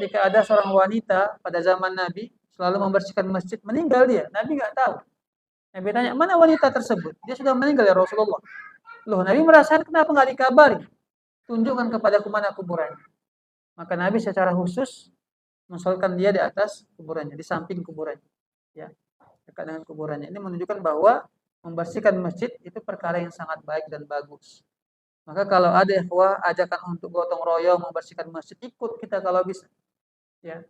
ketika ada seorang wanita pada zaman Nabi selalu membersihkan masjid, meninggal dia. Nabi nggak tahu. Nabi tanya, mana wanita tersebut? Dia sudah meninggal ya Rasulullah. Loh, Nabi merasakan kenapa nggak dikabari? Tunjukkan kepadaku mana kuburannya. Maka Nabi secara khusus mensolatkan dia di atas kuburannya, di samping kuburannya. Ya, dekat dengan kuburannya. Ini menunjukkan bahwa membersihkan masjid itu perkara yang sangat baik dan bagus. Maka kalau ada ikhwah ajakan untuk gotong royong membersihkan masjid, ikut kita kalau bisa. Ya.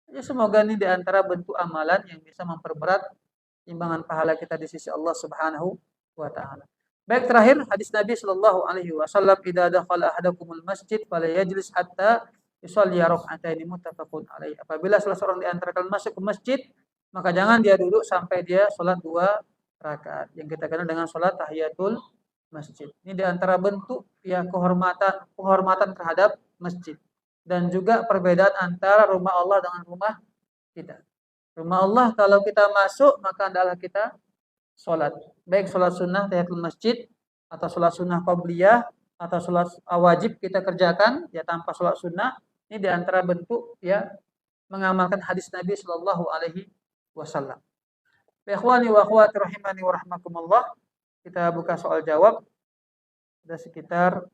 Ya, semoga ini di antara bentuk amalan yang bisa memperberat timbangan pahala kita di sisi Allah Subhanahu wa taala. Baik, terakhir hadis Nabi sallallahu alaihi wasallam, "Idza dakhala ahadakumul masjid falyajlis hatta yusalli rak'ataini", muttafaqun alaih. Apabila salah seorang di antara kalian masuk ke masjid, maka jangan dia duduk sampai dia salat 2 rakaat yang kita kenal dengan salat tahiyatul masjid. Ini di antara bentuk ya penghormatan terhadap masjid dan juga perbedaan antara rumah Allah dengan rumah kita. Rumah Allah kalau kita masuk maka adalah kita sholat, baik sholat sunnah tahiyatul masjid atau sholat sunnah qabliyah atau sholat wajib kita kerjakan ya tanpa sholat sunnah. Ini di antara bentuk ya mengamalkan hadis Nabi Shallallahu Alaihi Wasallam. Ikhwani wa akhwati rahimani wa rahmakumullah. Kita buka soal jawab. Sudah sekitar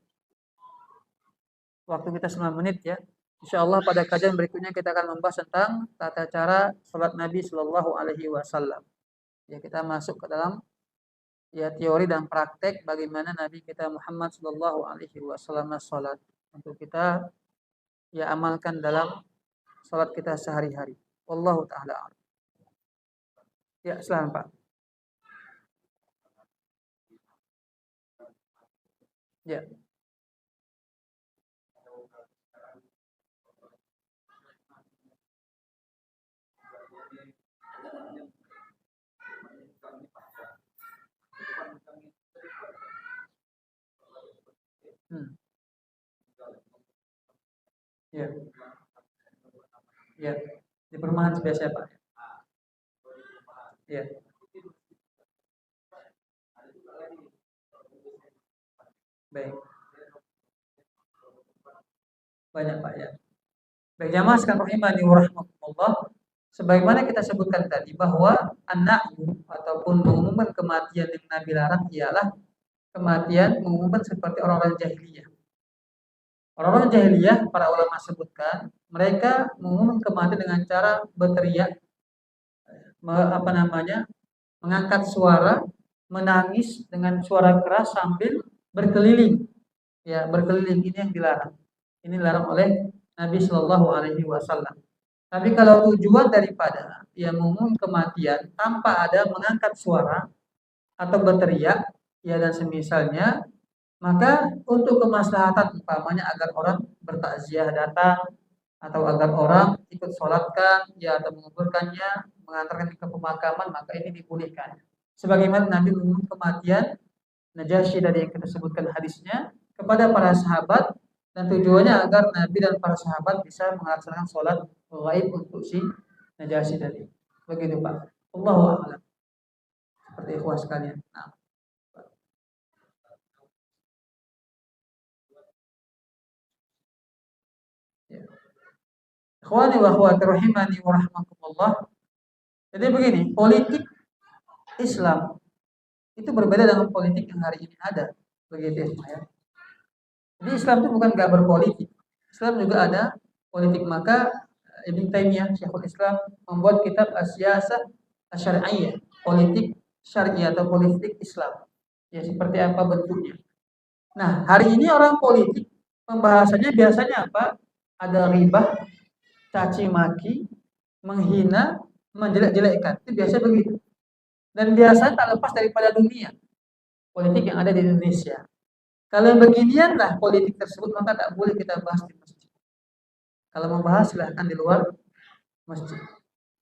waktu kita 9 menit ya. Insyaallah pada kajian berikutnya kita akan membahas tentang tata cara salat Nabi Shallallahu Alaihi Wasallam. Ya, kita masuk ke dalam ya teori dan praktek bagaimana Nabi kita Muhammad Shallallahu Alaihi Wasallam salat untuk kita ya amalkan dalam salat kita sehari-hari. Wallahu taala. Ya, silakan Pak. Ya. Ya. Ya. Di perumahan biasa Pak. Ya. Baik. Banyak Pak ya. Baik, jamaah sekalian rahimani wa rahmatullah. Sebagaimana kita sebutkan tadi bahwa an-na'yu ataupun mengumumkan kematian yang Nabi larang ialah kematian mengumumkan seperti orang-orang jahiliyah. Orang-orang jahiliyah para ulama sebutkan mereka mengumumkan kematian dengan cara berteriak, mengangkat suara, menangis dengan suara keras sambil berkeliling. Ya, berkeliling ini yang dilarang. Ini dilarang oleh Nabi Shallallahu Alaihi Wasallam. Tapi kalau tujuan daripada yang mengumumkan kematian tanpa ada mengangkat suara atau berteriak, ya dan semisalnya, maka untuk kemaslahatan umpamanya agar orang bertakziah datang atau agar orang ikut sholatkan, ya atau menguburkannya, mengantarkan ke pemakaman, maka ini dibolehkan. Sebagaimana Nabi mengumumkan kematian Najasyi dari yang kita sebutkan hadisnya kepada para sahabat, dan tujuannya agar Nabi dan para sahabat bisa melaksanakan sholat gaib untuk si Najasyi tadi. Begitu Pak. Allahu a'lam. Seperti ikhwah sekalian. Nah. Ya. Ikhwani wa akhwati rahimani wa rahmakumullah. Jadi begini, politik Islam itu berbeda dengan politik yang hari ini ada. Begitu ya. Jadi Islam itu bukan gak berpolitik. Islam juga ada politik. Maka Ibn Taimiyah, Syekhul Islam, membuat kitab As-Siyasah Asy-Syar'iyyah, politik syariah atau politik Islam. Ya, seperti apa bentuknya. Nah, hari ini orang politik pembahasannya biasanya apa? Ada ribah, caci maki, menghina, menjelek-jelekkan. Itu biasa begitu. Dan biasa tak lepas daripada dunia politik yang ada di Indonesia. Kalau yang beginian lah politik tersebut, maka tak boleh kita bahas di masjid. Kalau membahas silahkan di luar masjid.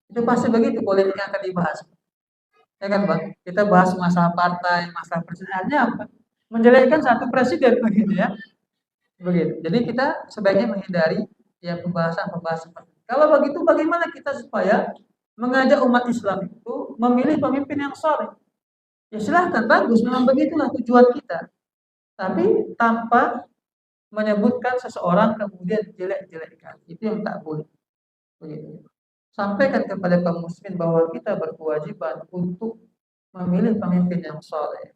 Itu pasti begitu politik yang akan dibahas. Ya kan Bang? Kita bahas masalah partai, masalah presidennya apa? Menjelekkan satu presiden begitu ya. Begitu. Jadi kita sebaiknya menghindari ya pembahasan-pembahasan seperti itu. Kalau begitu bagaimana kita supaya mengajak umat Islam itu memilih pemimpin yang saleh? Ya silahkan, bagus, memang begitulah tujuan kita. Tapi tanpa menyebutkan seseorang kemudian jelek-jelekkan. Itu yang tak boleh. Begitu. Sampaikan kepada kaum muslimin bahwa kita berkewajiban untuk memilih pemimpin yang saleh,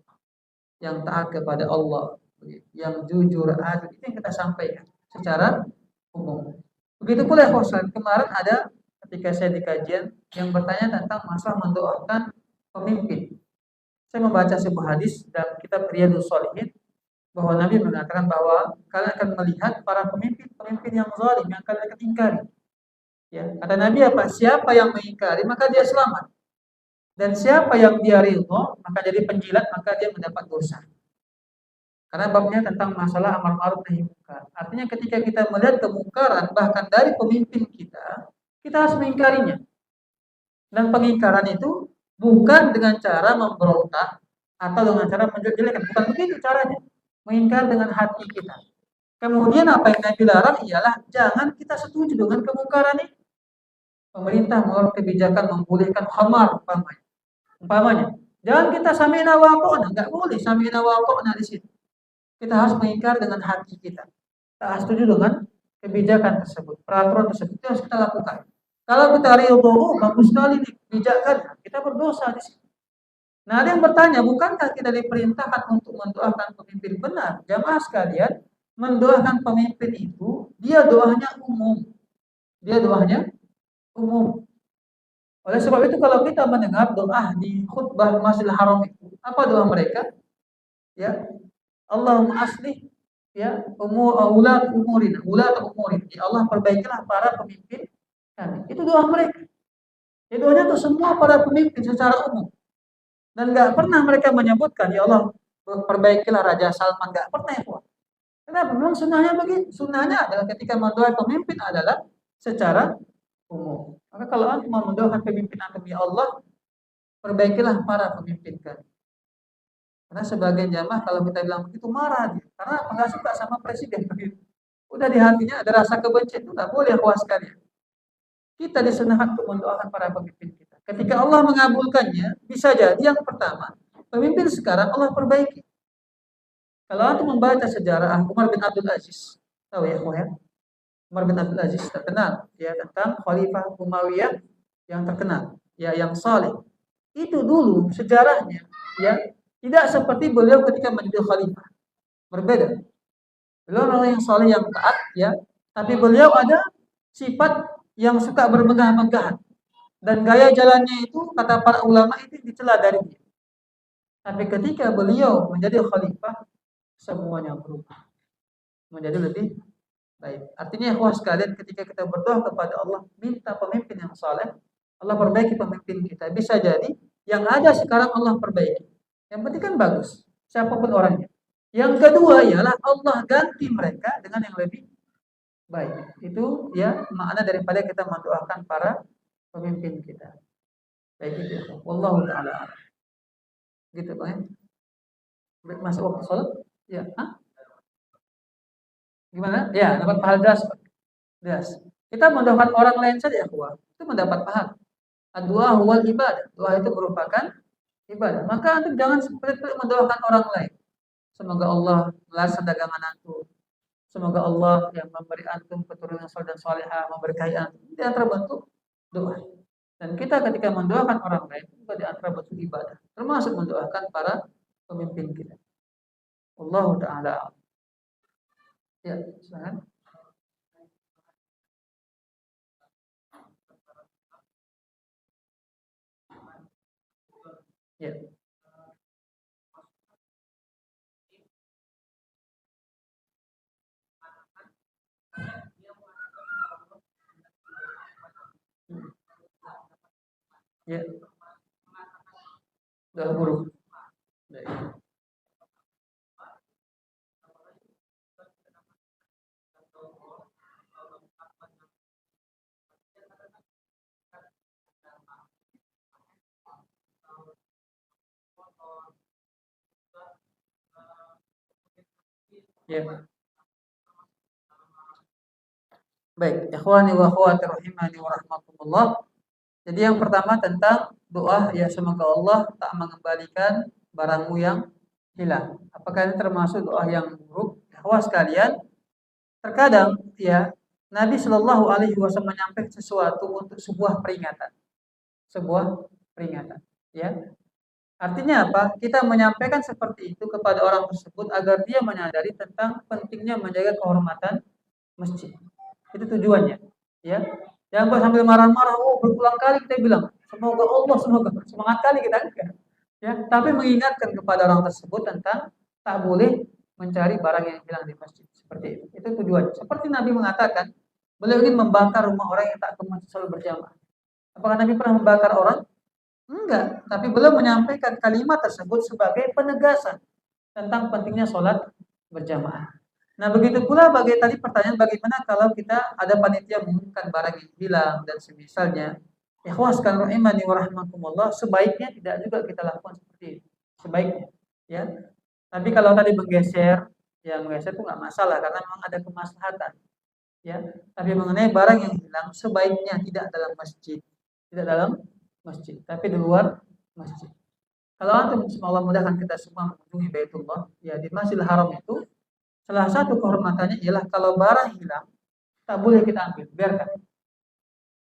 yang taat kepada Allah, yang jujur, adil. Itu yang kita sampaikan secara umum. Begitu pula Khosan, kemarin ada ketika saya di kajian yang bertanya tentang masalah mendoakan pemimpin. Saya membaca sebuah hadis dalam kitab Riyadhus Shalihin bahwa Nabi mengatakan bahwa kalian akan melihat para pemimpin yang zalim yang kalian akan ingkari. Ya, kata Nabi apa? Siapa yang mengingkari maka dia selamat. Dan siapa yang dia ridho maka jadi penjilat maka dia mendapat dosa. Karena babnya tentang masalah amar ma'ruf nahi munkar. Artinya ketika kita melihat kemungkaran bahkan dari pemimpin kita, kita harus mengingkarinya. Dan pengingkaran itu bukan dengan cara memberontak atau dengan cara menjelek-jelekan, bukan begitu caranya. Mengingkar dengan hati kita. Kemudian apa yang Nabi larang ialah jangan kita setuju dengan kemungkaran ini. Pemerintah mengeluarkan kebijakan membolehkan khamar umpamanya. Jangan kita sami'na wa ata'na, enggak boleh sami'na wa ata'na di situ. Kita harus mengingkar dengan hati kita. Kita harus setuju dengan kebijakan tersebut, peraturan tersebut. Itu harus kita lakukan. Kalau kita ridho, bagus sekali kebijakan, kita berdosa di situ. Nah, ada yang bertanya, bukankah kita diperintahkan untuk mendoakan pemimpin? Benar, jamaah sekalian, mendoakan pemimpin itu, dia doanya umum. Dia doanya umum. Oleh sebab itu kalau kita mendengar doa di khutbah Masjidil Haram itu, apa doa mereka? Ya, Allahumma aslih ya ulat umurina. Ya Allah perbaikilah para pemimpin kami. Itu doa mereka. Itu doanya untuk semua para pemimpin secara umum. Dan enggak pernah mereka menyebutkan ya Allah perbaikilah Raja Salman, enggak pernah ya. Kenapa? Memang sunnahnya begitu. Sunnahnya adalah ketika mendoakan pemimpin adalah secara umum. Maka kalau antum mau mendoakan pemimpin antum ya Allah perbaikilah para pemimpin kami. Karena sebagian jamaah kalau kita bilang begitu marah dia. Karena nggak suka sama presiden begitu. Udah di hatinya ada rasa kebencian itu nggak boleh puas sekalian. Kita disunahkan untuk mendoakan para pemimpin kita. Ketika Allah mengabulkannya, bisa jadi yang pertama pemimpin sekarang Allah perbaiki. Kalau antum membaca sejarah Umar bin Abdul Aziz, tahu ya, Umar bin Abdul Aziz terkenal ya tentang Khalifah Umayyah yang terkenal, ya yang saleh. Itu dulu sejarahnya ya tidak seperti beliau ketika menjadi khalifah. Berbeda. Beliau orang yang saleh yang taat ya, tapi beliau ada sifat yang suka bermegah-megahan. Dan gaya jalannya itu kata para ulama itu dicela dari dia. Tapi ketika beliau menjadi khalifah semuanya berubah. Menjadi lebih baik. Artinya wah sekalian ketika kita berdoa kepada Allah minta pemimpin yang saleh, Allah perbaiki pemimpin kita. Bisa jadi yang ada sekarang Allah perbaiki. Yang penting kan bagus, siapapun orangnya. Yang kedua ialah Allah ganti mereka dengan yang lebih baik. Itu ya makna daripada kita mendoakan para pemimpin kita. Baik itu. Wallahu taala. Gitu Pak ya. Masuk waktu salat? Ya, gimana? Ya, dapat pahala jelas. Kita mendoakan orang lain saja ya, itu mendapat pahala. Doa huwal ibadah. Doa itu merupakan ibadah. Maka antum jangan seperti mendoakan orang lain. Semoga Allah melasah dagangan antum. Semoga Allah yang memberi antum keturunan saleh dan salihah, memberkahi antum. Di antara bentuk doa. Dan kita ketika mendoakan orang lain juga di antara bentuk ibadah. Termasuk mendoakan para pemimpin kita. Wallahu taala. Ya, silakan. Ya. Ya. Sudah buruk. Ya. Baik, ikhwani wa akhwati rahimani wa rahmatullah. Jadi yang pertama tentang doa ya semoga Allah tak mengembalikan barangmu yang hilang. Apakah ini termasuk doa yang buruk? Ikhwah sekalian, terkadang ya Nabi Shallallahu Alaihi Wasallam menyampaikan sesuatu untuk sebuah peringatan, sebuah peringatan. Ya, artinya apa? Kita menyampaikan seperti itu kepada orang tersebut agar dia menyadari tentang pentingnya menjaga kehormatan masjid. Itu tujuannya. Ya, jangan sambil marah-marah. Oh, berulang kali kita bilang, semoga Allah, semoga semangat kali kita enggak. Ya, tapi mengingatkan kepada orang tersebut tentang tak boleh mencari barang yang hilang di masjid. Seperti itu. Itu tujuannya. Seperti Nabi mengatakan, beliau ingin membakar rumah orang yang tak ke masjid selalu berjamaah. Apakah Nabi pernah membakar orang? Enggak, tapi beliau menyampaikan kalimat tersebut sebagai penegasan tentang pentingnya sholat berjamaah. Nah, begitu pula tadi pertanyaan bagaimana kalau kita ada panitia mengumumkan barang yang hilang dan semisalnya. Ikhwas kan rahimani wa rahmakumullah, sebaiknya tidak juga kita lakukan seperti itu. Sebaiknya, ya. Tapi kalau tadi menggeser, ya menggeser itu nggak masalah karena memang ada kemaslahatan, ya. Tapi mengenai barang yang hilang, sebaiknya tidak dalam masjid, tidak dalam masjid, tapi di luar masjid. Kalau antum Allah mudahkan kita semua mengunjungi Baitullah, ya di Masjidil Haram itu salah satu kehormatannya ialah kalau barang hilang tak boleh kita ambil, biarkan.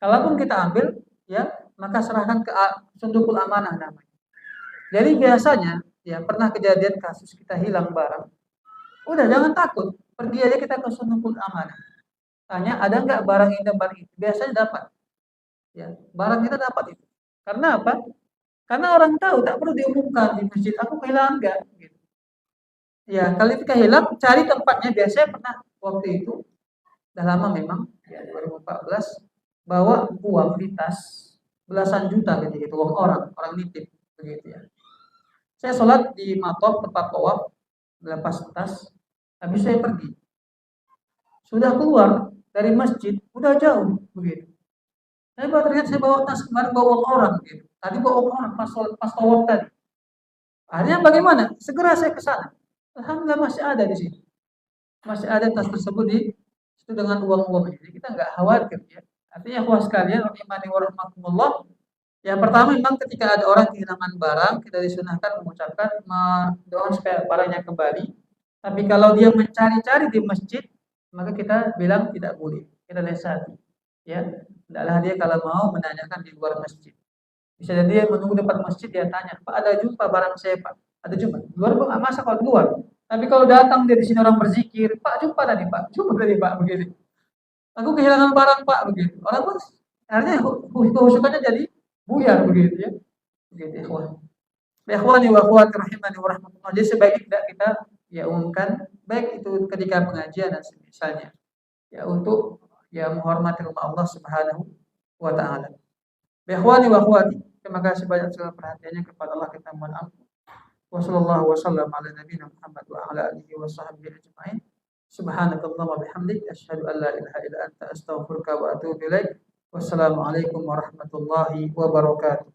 Kalaupun kita ambil, ya maka serahkan ke sundukul amanah namanya. Jadi biasanya, ya pernah kejadian kasus kita hilang barang, udah jangan takut, pergi aja kita ke sundukul amanah. Tanya ada nggak barang ini dan barang itu, biasanya dapat. Ya, barang kita dapat itu. Karena apa? Karena orang tahu tak perlu diumumkan di masjid. Aku kehilangan nggak? Gitu. Ya, kalau kita hilang, cari tempatnya. Biasanya pernah waktu itu, dah lama memang, ya 2014, bawa uang di tas belasan juta gitu, gitu uang orang nitip begitu ya. Saya sholat di matop tempat tawaf, lepas tas, habis saya pergi. Sudah keluar dari masjid, udah jauh begitu. Saya baru terlihat saya bawa tas kemarin bawa uang orang gitu. Tadi bawa uang orang pas tawaf tadi. Akhirnya bagaimana? Segera saya ke sana. Alhamdulillah masih ada di sini. Masih ada tas tersebut di situ dengan uang-uang. Jadi kita nggak khawatir ya. Artinya kuas sekalian, rahimani wa rahmatullah. Yang pertama memang ketika ada orang kehilangan barang, kita disunahkan mengucapkan doa supaya barangnya kembali. Tapi kalau dia mencari-cari di masjid, maka kita bilang tidak boleh. Kita nasihati. Ya, tidaklah dia kalau mau menanyakan di luar masjid. Bisa jadi dia menunggu depan masjid, dia tanya, Pak ada jumpa barang saya Pak? Ada jumpa? Luar Pak, masa kalau keluar? Tapi kalau datang dia di sini orang berzikir, Pak jumpa tadi Pak, jumpa tadi Pak, begitu. Aku kehilangan barang Pak, begitu. Orang pun akhirnya kehusukannya jadi buyar begitu ya. Begitu ikhwan. Ikhwani wa akhwati rahimani wa rahmatullah. Jadi sebaiknya tidak kita ya umumkan baik itu ketika pengajian dan semisalnya. Ya untuk ya menghormati rumah Allah Subhanahu wa taala. Ikhwani wa akhwati, terima kasih banyak segala perhatiannya kepada Allah, kita mohon ampun. Wassallallahu wasallam ala nabiyina Muhammad wa ala alihi wa sahbihi ajma'in. Subhanakallahumma bihamdik asyhadu an la ilaha illa anta astaghfiruka wa atubu ilaik. Wassalamualaikum warahmatullahi wabarakatuh.